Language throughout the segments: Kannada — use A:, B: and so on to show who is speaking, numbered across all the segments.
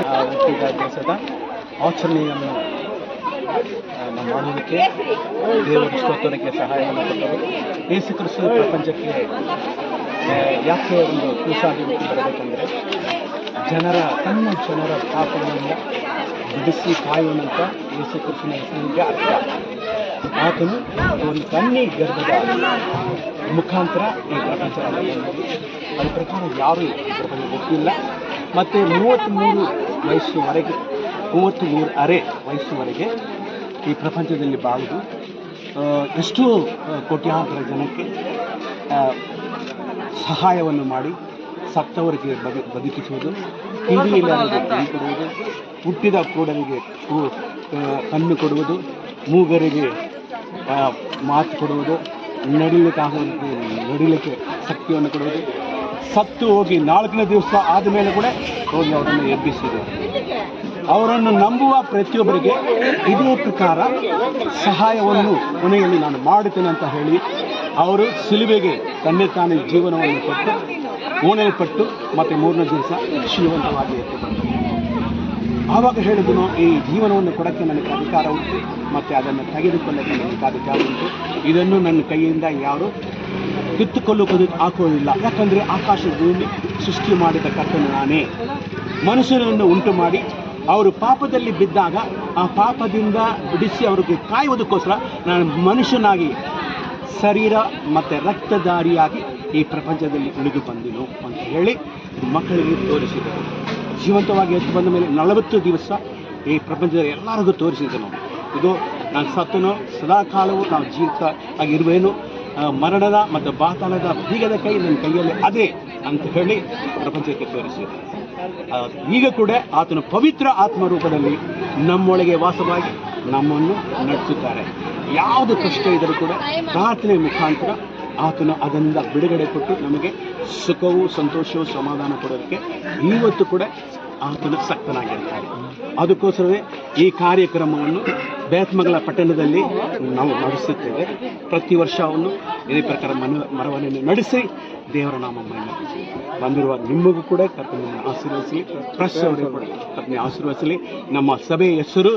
A: ಹುಟ್ಟಿದ ದಿವಸದ ಆಚರಣೆಯನ್ನು ಮಾಡುವುದಕ್ಕೆ ದೇವರ ಸ್ತೋತ್ರಕ್ಕೆ ಸಹಾಯವನ್ನು ಕೊಟ್ಟರು. ಯೇಸು ಕ್ರಿಸ್ತ ಪ್ರಪಂಚಕ್ಕೆ ಯಾಕೆ ಒಂದು ಕೂಸಾಗಿ ಬರಬೇಕಂದ್ರೆ ಜನರ ಪಾಪಗಳನ್ನು ಬಿಡಿಸಿ ಕಾಯುವಂಥ ಯೇಸು ಕ್ರಿಸ್ತನ ಹೆಸರಿಗೆ ಅರ್ಥ. ಆತನು ಒಂದು ಕನ್ಯೆ ಗರ್ಭದ ಮುಖಾಂತರ ಈ ಪ್ರಪಂಚದಲ್ಲಿ ಅದ್ರ ಪ್ರಕಾರ ಯಾರೂ ಪ್ರಪಂಚ ಗೊತ್ತಿಲ್ಲ. ಮತ್ತು 33 ವಯಸ್ಸುವರೆಗೆ ಈ ಪ್ರಪಂಚದಲ್ಲಿ ಬಾಳುವುದು ಎಷ್ಟೋ ಕೋಟ್ಯಾಂತರ ಜನಕ್ಕೆ ಸಹಾಯವನ್ನು ಮಾಡಿ ಸತ್ತವರಿಗೆ ಬದುಕಿಸುವುದು, ಕಿವಿಯಿಲ್ಲದವರಿಗೆ ಕಿವಿ ಕೊಡುವುದು, ಹುಟ್ಟಿದ ಕೂಡಲಿಗೆ ಕಣ್ಣು ಕೊಡುವುದು, ಮೂಗರಿಗೆ ಮಾತು ಕೊಡುವುದು, ನಡಿಲಿಕ್ಕೆ ಶಕ್ತಿಯನ್ನು ಕೊಡುವುದು, ಸತ್ತು ಹೋಗಿ 4ನೇ ದಿವಸ ಆದಮೇಲೆ ಕೂಡ ಹೋಗಿ ಅವರನ್ನು ಎಬ್ಬಿಸಿದರು. ಅವರನ್ನು ನಂಬುವ ಪ್ರತಿಯೊಬ್ಬರಿಗೆ ಇದೇ ಪ್ರಕಾರ ಸಹಾಯವನ್ನು ಕೊನೆಯಲ್ಲಿ ನಾನು ಮಾಡುತ್ತೇನೆ ಅಂತ ಹೇಳಿ ಅವರು ಸಿಲುಬೆಗೆ ತಾನೇ ಜೀವನವನ್ನು ಕೊಟ್ಟು ಓಣೆಯಲ್ಪಟ್ಟು ಮತ್ತು 3ನೇ ದಿವಸ ಜೀವಂತವಾಗಿ ಎದ್ದು ಬಂದರು. ಆವಾಗ ಹೇಳಿದನು, ಈ ಜೀವನವನ್ನು ಕೊಡೋಕ್ಕೆ ನನಗೆ ಅಧಿಕಾರ ಉಂಟು ಮತ್ತು ಅದನ್ನು ತೆಗೆದುಕೊಳ್ಳಕ್ಕೆ ನನಗೆ ಅಧಿಕಾರ ಉಂಟು. ಇದನ್ನು ನನ್ನ ಕೈಯಿಂದ ಯಾರು ಹಾಕುವುದಿಲ್ಲ. ಯಾಕಂದರೆ ಆಕಾಶ ಭೂಮಿ ಸೃಷ್ಟಿ ಮಾಡಿದ ಕರ್ತನು ನಾನೇ. ಮನುಷ್ಯರನ್ನು ಉಂಟು ಮಾಡಿ ಅವರು ಪಾಪದಲ್ಲಿ ಬಿದ್ದಾಗ ಆ ಪಾಪದಿಂದ ಬಿಡಿಸಿ ಅವ್ರಿಗೆ ಕಾಯುವುದಕ್ಕೋಸ್ಕರ ನಾನು ಮನುಷ್ಯನಾಗಿ ಶರೀರ ಮತ್ತು ರಕ್ತಧಾರಿಯಾಗಿ ಈ ಪ್ರಪಂಚದಲ್ಲಿ ಉಳಿದು ಬಂದೆನು ಅಂತ ಹೇಳಿ ಮಕ್ಕಳಿಗೆ ತೋರಿಸಿದರು. ಜೀವಂತವಾಗಿ ಎದ್ದು ಬಂದ ಮೇಲೆ 40 ದಿವಸ ಈ ಪ್ರಪಂಚದಲ್ಲಿ ಎಲ್ಲರಿಗೂ ತೋರಿಸಿದನು. ಇದು ನಾನು ಸತ್ತನು, ಸದಾಕಾಲವೂ ನಾವು ಜೀವಿತ ಆಗಿರುವೇನು, ಮರಣದ ಮತ್ತು ಬಾತಾಳದ ಬೀಗದ ಕೈ ನನ್ನ ಕೈಯಲ್ಲಿ ಅದೇ ಅಂತ ಹೇಳಿ ಪ್ರಪಂಚಕ್ಕೆ ತೋರಿಸಿದರು. ಈಗ ಕೂಡ ಆತನ ಪವಿತ್ರ ಆತ್ಮರೂಪದಲ್ಲಿ ನಮ್ಮೊಳಗೆ ವಾಸವಾಗಿ ನಮ್ಮನ್ನು ನಡೆಸುತ್ತಾರೆ. ಯಾವುದು ಕಷ್ಟ ಇದ್ದರೂ ಕೂಡ ಪ್ರಾರ್ಥನೆ ಮುಖಾಂತರ ಆತನು ಅದರಿಂದ ಬಿಡುಗಡೆ ಕೊಟ್ಟು ನಮಗೆ ಸುಖವೂ ಸಂತೋಷವೂ ಸಮಾಧಾನ ಕೊಡೋದಕ್ಕೆ ಇವತ್ತು ಕೂಡ ಆತನು ಸಕ್ತನಾಗಿರ್ತಾರೆ. ಅದಕ್ಕೋಸ್ಕರವೇ ಈ ಕಾರ್ಯಕ್ರಮವನ್ನು ಬೇತ್ಮಂಗಲ ಪಟ್ಟಣದಲ್ಲಿ ನಾವು ನಡೆಸುತ್ತೇವೆ. ಪ್ರತಿ ವರ್ಷವನ್ನು ಇದೇ ಪ್ರಕಾರ ಮರವನ್ನು ನಡೆಸಿ ದೇವರ ನಾಮ ಮಹಿಮೆಪಡಿಸಿ ಬಂದಿರುವ ನಿಮಗೂ ಕೂಡ ಕರ್ತನನ್ನು ಆಶೀರ್ವದಿಸಲಿ. ಪ್ರೆಸ್ ಅವರಿಗೂ ಕೂಡ ಕರ್ತನ ಆಶೀರ್ವದಿಸಲಿ. ನಮ್ಮ ಸಭೆಯ ಹೆಸರು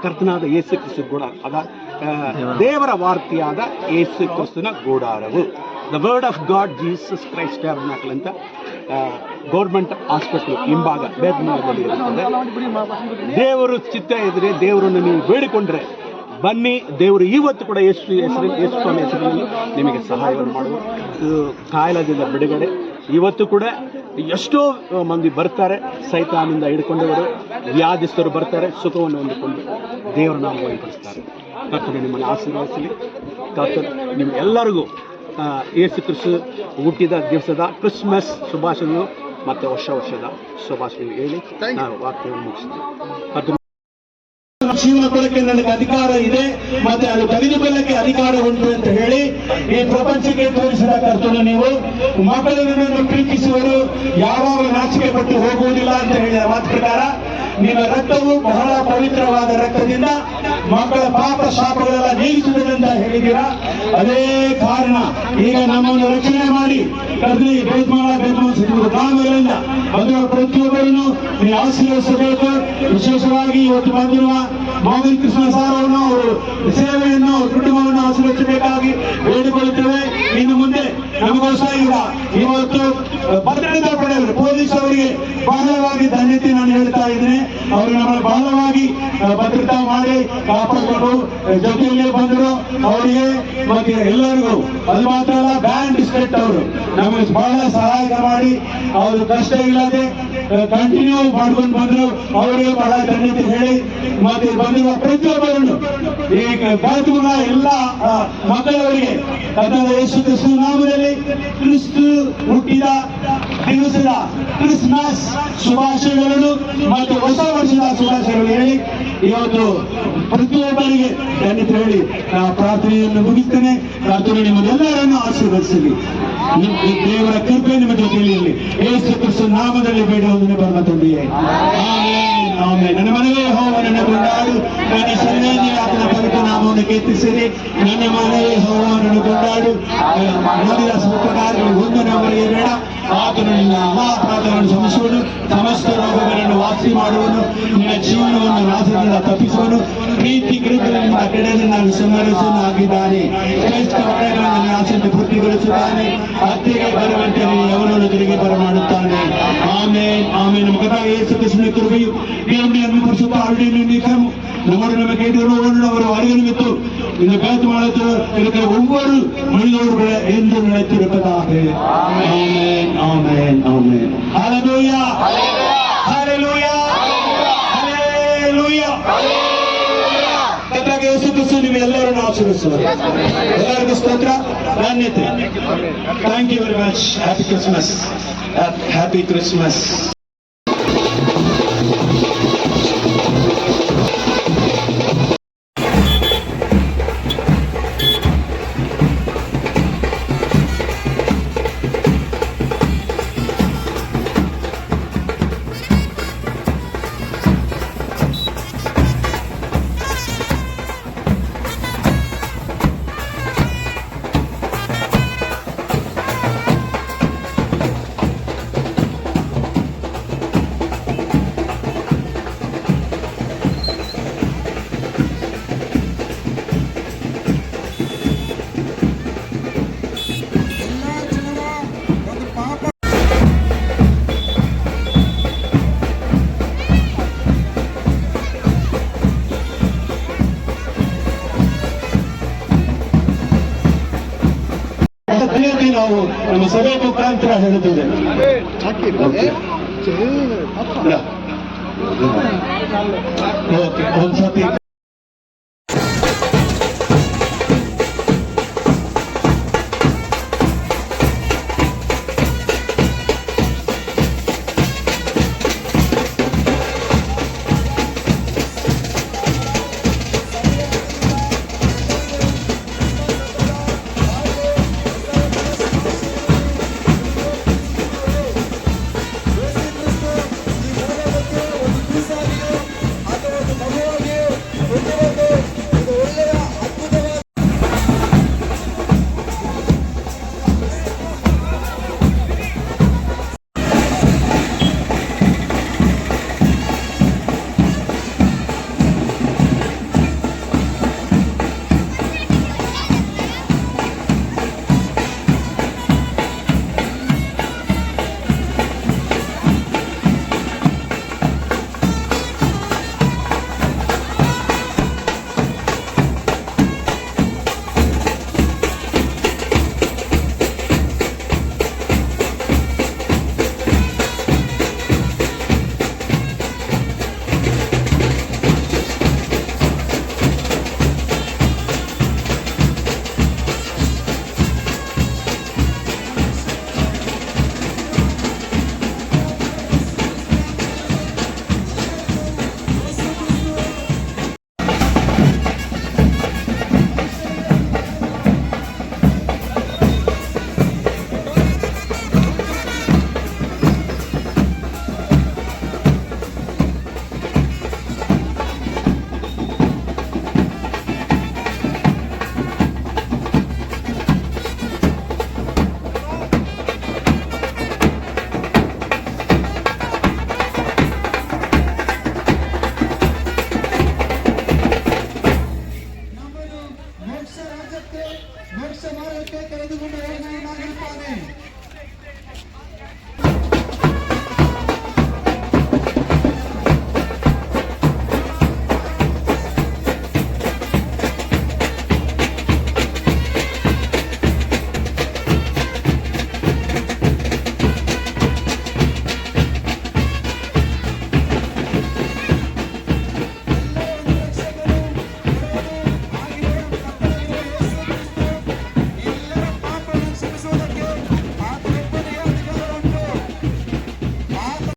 A: ಕರ್ತನಾದ ಯೇಸು ಕ್ರಿಸ್ತ ಗೂಡಾರ, ದೇವರ ವಾರ್ತೆಯಾದ ಯೇಸು ಕ್ರಿಸ್ತನ ಗೂಡಾರವು, the word of God Jesus Christ tabernacle ಅಂತ ಗೌರ್ಮೆಂಟ್ ಹಾಸ್ಪಿಟಲ್ ಹಿಂಭಾಗ ಬೇತ್ಮಂಗಲದಲ್ಲಿ ಇರುತ್ತದೆ. ದೇವರು ಚಿತ್ತ ಇದ್ದರೆ ದೇವರನ್ನು ನೀವು ಬೇಡಿಕೊಂಡ್ರೆ ಬನ್ನಿ, ದೇವರು ಇವತ್ತು ಕೂಡ ಯೇಸು ಸ್ವಾಮಿ ಹೆಸರಿನಲ್ಲಿ ನಿಮಗೆ ಸಹಾಯವನ್ನು ಮಾಡುವ ಕಾಯಿಲೆದಿಂದ ಬಿಡುಗಡೆ. ಇವತ್ತು ಕೂಡ ಎಷ್ಟೋ ಮಂದಿ ಬರ್ತಾರೆ, ಸೈತಾನಿಂದ ಹಿಡ್ಕೊಂಡವರು ವ್ಯಾಧಿಸ್ಥರು ಬರ್ತಾರೆ, ಸುಖವನ್ನು ಹೊಂದಿಕೊಂಡು ದೇವರ ನಾಮ ವಹಿಸ್ತಾರೆ. ಕರ್ತನು ನಿಮ್ಮನ್ನು ಆಶೀರ್ವದಿಸಲಿ. ಕರ್ತನು ನಿಮ್ಗೆಲ್ಲರಿಗೂ ಯೇಸು ಕ್ರಿಸ್ತ ಹುಟ್ಟಿದ ದಿವಸದ ಕ್ರಿಸ್ಮಸ್ ಶುಭಾಶಯಗಳು ಮತ್ತು ವರ್ಷದ ಶುಭಾಶಯಗಳು ಹೇಳಿ ನಾನು ವಾಕ್ಯವನ್ನು ಮುಗಿಸ್ತೀನಿ. ಜೀವನ ಕೊಡಕ್ಕೆ ನನಗೆ ಅಧಿಕಾರ ಇದೆ ಮತ್ತೆ ಅದು ತೆಗೆದುಕೊಳ್ಳಕ್ಕೆ ಅಧಿಕಾರ ಉಂಟು ಅಂತ ಹೇಳಿ ಈ ಪ್ರಪಂಚಕ್ಕೆ ತೋರಿಸಿದ ಕರ್ತನು. ನೀವು ಮಕ್ಕಳನ್ನು ಪ್ರೀತಿಸುವರು, ಯಾವಾಗ ನಾಚಿಕೆ ಪಟ್ಟು ಹೋಗುವುದಿಲ್ಲ ಅಂತ ಹೇಳಿದ ಮಾತು ಪ್ರಕಾರ ನಿಮ್ಮ ರಕ್ತವು ಬಹಳ ಪವಿತ್ರವಾದ ರಕ್ತದಿಂದ ಮಕ್ಕಳ ಪಾಪ ಶಾಪಗಳೆಲ್ಲ ನೀಗಿಸುವುದರಿಂದ ಹೇಳಿದ್ದೀರಾ. ಅದೇ ಕಾರಣ ಈಗ ನಮ್ಮನ್ನು ರಕ್ಷಣೆ ಮಾಡಿ ಕರ್ದಿ ಗ್ರಾಮಗಳಿಂದ ಬಂದಿರುವ ಪ್ರತಿಯೊಬ್ಬರನ್ನು ನೀವು ಆಶೀರ್ವದಿಸಬೇಕು. ವಿಶೇಷವಾಗಿ ಇವತ್ತು ಬಂದಿರುವ ಮಾವಿನ ಕೃಷ್ಣ ಸಾರವನ್ನು, ಅವರು ಸೇವೆಯನ್ನು, ಕುಟುಂಬವನ್ನು ಆಶೀರ್ವದಿಸಬೇಕಾಗಿ ಬೇಡಿಕೊಳ್ಳುತ್ತೇವೆ. ಇನ್ನು ಮುಂದೆ ನಮಗೋಸ್ಕರ ಇವತ್ತು ಭದ್ರತಾ ಪಡೆಯಲು ಪೊಲೀಸ್ ಅವರಿಗೆ ಬಹಳವಾಗಿ ಧನ್ಯತೆ ನಾನು ಹೇಳ್ತಾ ಇದ್ದೀನಿ. ಅವರು ನಮ್ಮನ್ನು ಬಹಳವಾಗಿ ಭದ್ರತಾ ಮಾಡಿ ಕಾಪಾಡಿಕೊಂಡು ಜೊತೆಯಲ್ಲಿ ಬಂದರು. ಅವರಿಗೆ ಮತ್ತೆ ಎಲ್ಲರಿಗೂ, ಅದು ಮಾತ್ರ ಅಲ್ಲ, ಬ್ಯಾಂಡ್ ಸ್ಟೇಟ್ ಅವರು ನಮಗೆ ಬಹಳ ಸಹಾಯ ಮಾಡಿ ಅವರು ಕಷ್ಟ ಇಲ್ಲದೆ ಕಂಟಿನ್ಯೂ ಮಾಡ್ಕೊಂಡು ಬಂದರು. ಅವರಿಗೆ ಬಹಳ ಧನ್ಯತೆ ಹೇಳಿ ಮತ್ತೆ ಬಂದಿರುವ ಪ್ರತಿಯೊಬ್ಬರನ್ನು ಈಗ ಬಾತುಗಳ ಎಲ್ಲ ಮಕ್ಕಳವರಿಗೆ ಕನ್ನಡ ಯೇಸು ಕ್ರಿಸ್ತ ನಾಮದಲ್ಲಿ ಕ್ರಿಸ್ತು ಹುಟ್ಟಿದ ದಿವಸದ ಕ್ರಿಸ್ಮಸ್ ಶುಭಾಶಯಗಳನ್ನು ಮತ್ತು ಹೊಸ ವರ್ಷದ ಶುಭಾಶಯಗಳು ಹೇಳಿ ಇವತ್ತು ಪ್ರತಿಯೊಬ್ಬರಿಗೆ ಧನ್ಯತೆ ಹೇಳಿ ಪ್ರಾರ್ಥನೆಯನ್ನು ಮುಗಿಸ್ತೇನೆ. ಪ್ರಾರ್ಥನೆ ನಿಮ್ಮನ್ನೆಲ್ಲರನ್ನು ಆಶೀರ್ವದಿಸಲಿ. ದೇವರ ಕೃಪೆ ನಿಮ್ಮ ಜೊತೆಯಲ್ಲಿ ಯೇಸು ಕ್ರಿಸ್ತ ನಾಮದಲ್ಲಿ ಬೇಡುವುದನ್ನು ಪರಮ ತಂದೆಯೇ. ಆಮೆನ್.
B: ಆಮೇನ್. ನನ್ನ ಮನವೇ ಯೆಹೋವನನ್ನು ಕೊಂಡಾಡು, ನನ್ನ ಸನ್ನಿಧಿಯಲ್ಲಿ ಆತನ ಪವಿತ್ರ ನಾಮವನ್ನು ಕೀರ್ತಿಸಿರಿ. ನನ್ನ ಮನವೇ ಯೆಹೋವನನ್ನು ಕೊಂಡಾಡು, ಮಾಡಿದ ಉಪಕಾರಗಳಿಗೆ ಒಂದು ನಮಗೆ ಬೇಡ. ಆತನು ನಿನ್ನ ಅಪರಾಧಗಳನ್ನು ಕ್ಷಮಿಸುವನು, ಸಮಸ್ತ ರೋಗಗಳನ್ನು ವಾಸಿ ಮಾಡುವನು, ನಿನ್ನ ಜೀವನವನ್ನು ನಾಶದಿಂದ ತಪ್ಪಿಸುವನು, ಪ್ರೀತಿ ಕೃಪೆಗಳಿಂದ ಕೆಡದಿಂದ ಸಂಹರಿಸಲು ಆಗಿದ್ದಾನೆ. ಶ್ರೇಷ್ಠ ಹೊಡೆಗಳನ್ನು ನಾಶದಿಂದ ಪೂರ್ತಿಗೊಳಿಸುತ್ತಾನೆ, ಹತ್ಯೆಗೆ ಬರುವಂತೆ ಅವನನ್ನು ತಿರುಗಿ ಬರಮಾಡುತ್ತಾನೆ. ಆಮೇನ್ ಆಮೇನ್. ನಮ್ಮ ಕರ್ತಾವ ಯೇಸು ಕ್ರಿಸ್ತನ ಕೃಪೆಯು தேவனுடைய அன்பு பரிசுத்த ஆவியுடைய நீக்கமும் நம்மோடு நம்ம கேட்டுக்கிறோம் அவர் வருகை நிமித்தம் இந்த பேச்சு மாதத்தில் இருக்கிற ஒவ்வொரு மனிதர்கள் என்று நினைத்திருப்பதாக. ஆமென் ஆமென் ஆமென். ஹல்லேலூயா ஹல்லேலூயா ஹல்லேலூயா. ಕರ್ತನಾದ ಯೇಸು ಕ್ರಿಸ್ತ ನಿಮ್ಮೆಲ್ಲರನ್ನು ಆಶೀರ್ವದಿಸುವರು. ಎಲ್ಲರಿಗೂ ಸ್ತೋತ್ರ, ಧನ್ಯತೆ. Thank you very much. Happy Christmas. Happy Christmas. ನಾವು ನಮ್ಮ ಸಭೆ ಮುಖಾಂತರ ಹೇಳುತ್ತಿದ್ದೇವೆ. ಓಕೆ, ಒಂದ್ಸತಿ